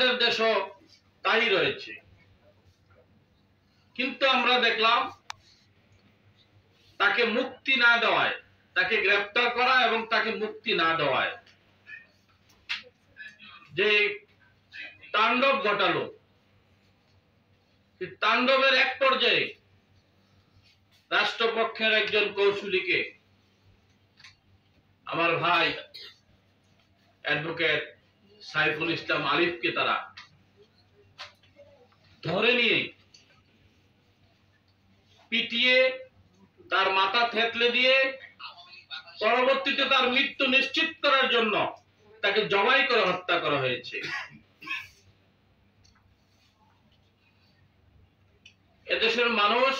আমাদের দেশও তাই রয়েছে। কিন্তু আমরা দেখলাম তাকে মুক্তি না দেওয়ায়, তাকে গ্রেফতার করা এবং তাকে মুক্তি না দেওয়ায় যে তাণ্ডব ঘটালো, তাণ্ডবের এক পর্যায়ে রাষ্ট্রপক্ষের একজন কৌশলীকে, আমার ভাই অ্যাডভোকেট সাইফুল ইসলাম আলিফকে তারা ধরে নিয়ে পিটিয়ে তার মাথা থেতলে দিয়ে পরবর্তীতে তার মৃত্যু নিশ্চিত করার জন্য তাকে জবাই করে হত্যা করা হয়েছে। এদেশের মানুষ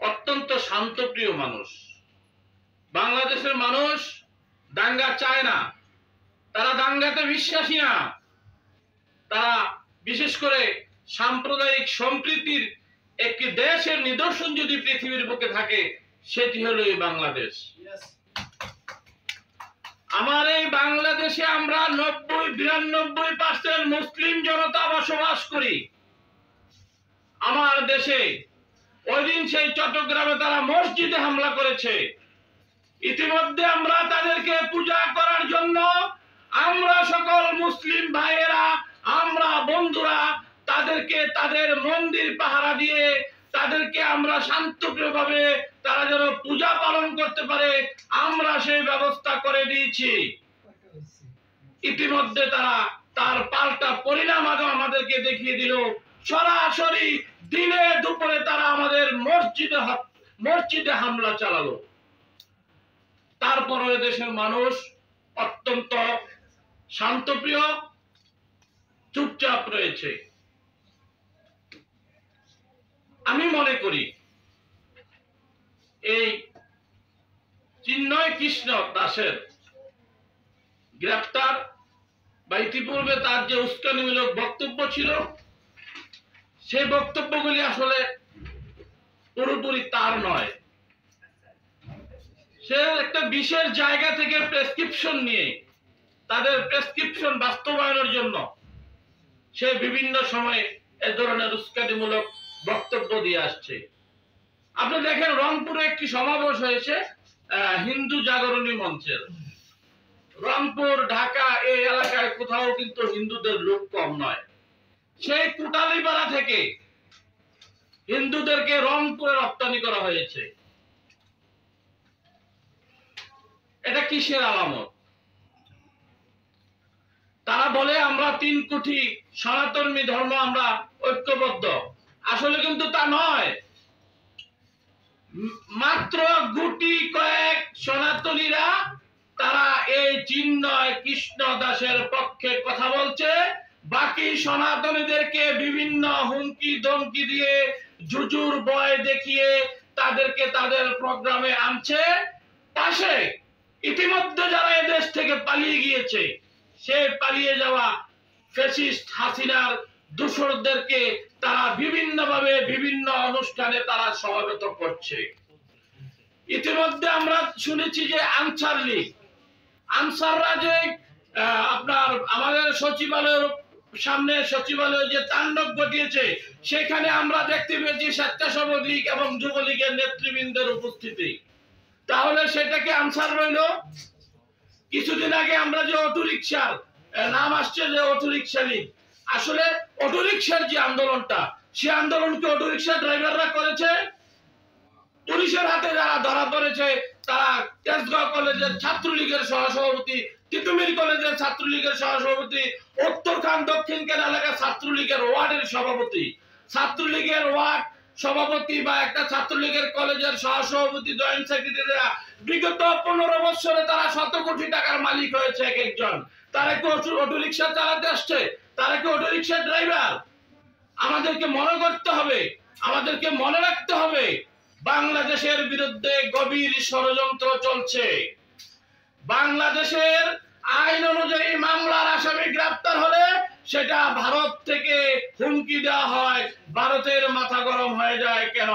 অত্যন্ত শান্তপ্রিয় মানুষ। বাংলাদেশের মানুষ দাঙ্গা চায় না, তারা দাঙ্গাতে বিশ্বাসী না। তারা বিশেষ করে সাম্প্রদায়িক সম্প্রীতির একটি দেশের নিদর্শন যদি পৃথিবীর বুকে থাকে সেটি হলো এই বাংলাদেশ। আমার এই বাংলাদেশে আমরা 90-92% মুসলিম জনতা বসবাস করি। আমার দেশে ওই দিন সেই চট্টগ্রামে তারা মসজিদে হামলা করেছে। ইতিমধ্যে আমরা তাদেরকে পূজা করার জন্য আমরা সকল মুসলিম ভাইয়েরা, আমরা বন্ধুরা তাদেরকে তাদের মন্দির পাহারা দিয়ে তাদেরকে আমরা শান্তপ্রিয়ভাবে তারা যেন পূজা পালন করতে পারে আমরা সেই ব্যবস্থা করে দিয়েছি। ইতিমধ্যে তারা তার পাল্টা পরিণাম আমাদেরকে দেখিয়ে দিল। সরাসরি দিনে দুপুরে তারা আমাদের মসজিদে হামলা চালালো। তারপর দেশের মানুষ অত্যন্ত শান্তপ্রিয়, চুপচাপ রয়েছে। আমি মনে করি এই চিন্ময় কৃষ্ণ দাসের গ্রেফতার বা ইতিপূর্বে তার যে উস্কানিমূলক বক্তব্য ছিল সেই বক্তব্যগুলি আসলে পুরোপুরি তার নয়। সে একটা বিশেষ জায়গা থেকে প্রেসক্রিপশন নিয়ে তাদের প্রেসক্রিপশন বাস্তবায়নের জন্য সে বিভিন্ন সময়ে এ ধরনের উস্কানিমূলক বক্তব্য দিয়ে আসছে। আপনি দেখেন রংপুরে একটি সমাবেশ হয়েছে হিন্দু জাগরণী মঞ্চের। রংপুর, ঢাকা এই এলাকায় কোথাও কিন্তু হিন্দুদের লোক কম নয়। সেই কুটালীপাড়া থেকে হিন্দুদেরকে রংপুরে রপ্তানি করা হয়েছে। এটা কিসের আলামত? তারা বলে আমরা 3 কোটি সনাতনী ধর্ম আমরা ঐক্যবদ্ধ। আসলে কিন্তু তা নয়। মাত্র গুটি কয়েক সনাতনীরা তারা এই চিন্ময় কৃষ্ণ দাসের পক্ষে কথা বলছে। বাকি সনাতনীদেরকে বিভিন্ন হুমকি ধমকি দিয়ে জুজুর ভয় দেখিয়ে তাদেরকে তাদের প্রোগ্রামে আনছে। পাশে ইতিমধ্যে যারা এদেশ থেকে পালিয়ে গিয়েছে সে পালিয়ে যাওয়া ফ্যাসিস্ট হাসিনার দূষরদেরকে তারা বিভিন্নভাবে বিভিন্ন অনুষ্ঠানে তারা সমবেত করছে। ইতিমধ্যে আমরা শুনেছি যে আনসাররা যে আপনার আমাদের সচিবালয়ের সামনে সচিবালয়ে যে তাণ্ডব ঘটিয়েছে সেখানে আমরা দেখতে পেয়েছি স্বেচ্ছাসেবক লীগ এবং যুবলীগের নেতৃবৃন্দের উপস্থিতি। তাহলে সেটা কি আনসার রইল? কিছুদিন আগে আমরা যে অটোরিকশার নাম আসছে যে অটোরিকশা লীগ, আসলে অটোরিকশার যে আন্দোলনটা সে আন্দোলনকে অটোরিকশা ড্রাইভাররা করেছে। পুলিশের হাতে যারা ধরা পড়েছে তারা তেজগাঁও কলেজের ছাত্রলীগের সহসভাপতি, তিতুমির কলেজের ছাত্রলীগের সহসভাপতি, উত্তরখান দক্ষিণখান এলাকার ছাত্রলীগের ওয়ার্ডের সভাপতি, ছাত্রলীগের ওয়ার্ড সভাপতি বা একটা ছাত্রলীগের কলেজের সহসভাপতি, জয়েন্ট সেক্রেটারিরা বিগত 15 বছরে তারা 100 কোটি টাকার মালিক হয়েছে এক একজন। তারা কি অটোরিকশা চালাতে আসছে? তারা কি অটোরিকশা ড্রাইভার? আমাদেরকে মনে করতে হবে, আমাদেরকে মনে রাখতে হবে বাংলাদেশের বিরুদ্ধে গভীর ষড়যন্ত্র চলছে। বাংলাদেশের আইন অনুযায়ী মামলার আসামি গ্রেফতার হলে সেটা ভারত থেকে হুমকি দেওয়া হয়। ভারতের মাথা গরম হয়ে যায় কেন?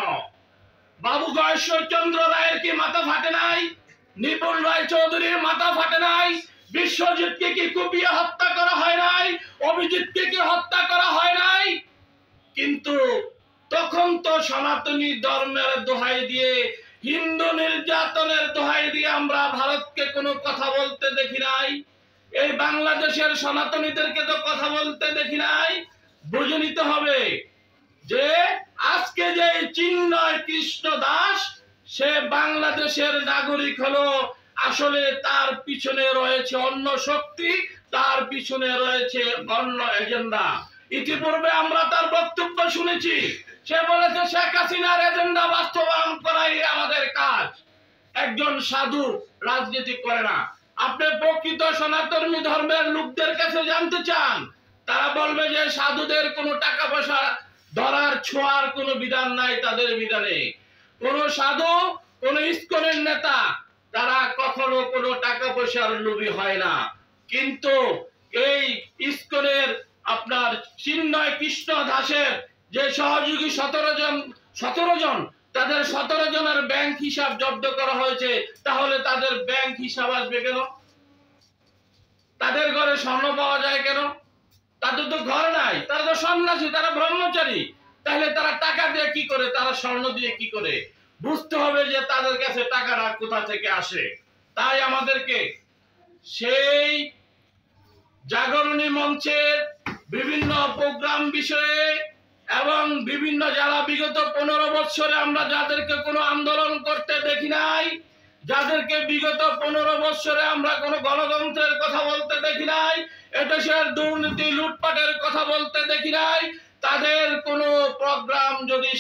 বাবু গয়েশ্বরচন্দ্র রায়ের কি মাথা ফাটে নাই? নিপুণ রায় চৌধুরীর মাথা ফাটে নাই? বিশ্বজিৎকে কি কুপিয়ে হত্যা করা হয় নাই? অভিজিৎকে সনাতনী ধর্মের দোহাই দিয়ে, হিন্দু নির্যাতনের দোহাই দিয়ে আমরা ভারতকে কোনো কথা বলতে দেখি নাই। এই বাংলাদেশের সনাতনীদেরকে তো কথা বলতে দেখি নাই। বুঝে নিতে হবে যে আজকে যে চিন্ময় কৃষ্ণ দাস সে বাংলাদেশের নাগরিক হলো, আসলে তার পিছনে রয়েছে অন্য শক্তি, তার পিছনে রয়েছে অন্য এজেন্ডা। ইতিপূর্বে আমরা তার বক্তব্য শুনেছি, সে বলেছে শেখ হাসিনার এজেন্ডা বাস্তবায়ন করাই আমাদের কাজ। একজন সাধু রাজনীতি করে না। আপনি প্রকৃত সনাতনী ধর্মের লোকদের কাছে জানতে চান, তারা বলবে যে সাধুদের কোনো টাকা পয়সা ধরার ছোঁয়ার কোনো বিধান নাই তাদের বিধানে। কোন সাধু, কোন ইস্কনের নেতা তারা কখনো কোনো টাকা পয়সার লোভী হয় না। কিন্তু এই ইস্কনের আপনার চিন্ময় কৃষ্ণ দাসের যে সহযোগী 17 জন তাদের 17 জনের ব্যাংক হিসাব জব্দ করা হয়েছে। তাহলে তাদের ব্যাংক হিসাব আসবে কেন? তাদের ঘরে স্বর্ণ পাওয়া যায় কেন? তাদের তো ঘর নাই, তারা তো সন্ন্যাসী, তারা ব্রহ্মচারী। তাহলে তারা টাকা দিয়ে কি করে, তারা স্বর্ণ দিয়ে কি করে? বুঝতে হবে যে তাদের কাছে টাকাটা কোথা থেকে আসে। তাই আমাদেরকে সেই জাগরণী মঞ্চের বিভিন্ন প্রোগ্রাম বিষয়ে এবং বিভিন্ন যারা বিগত 15 বছরে আমরা যাদেরকে কোনো আন্দোলন করতে দেখি নাই, যাদেরকে বিগত 15 বছরে আমরা কোনো গণতন্ত্রের কথা বলতে দেখি নাই, এদেশের দুর্নীতি লুটপাটের কথা বলতে দেখি নাই, তাদের কোনো প্রোগ্রাম যদি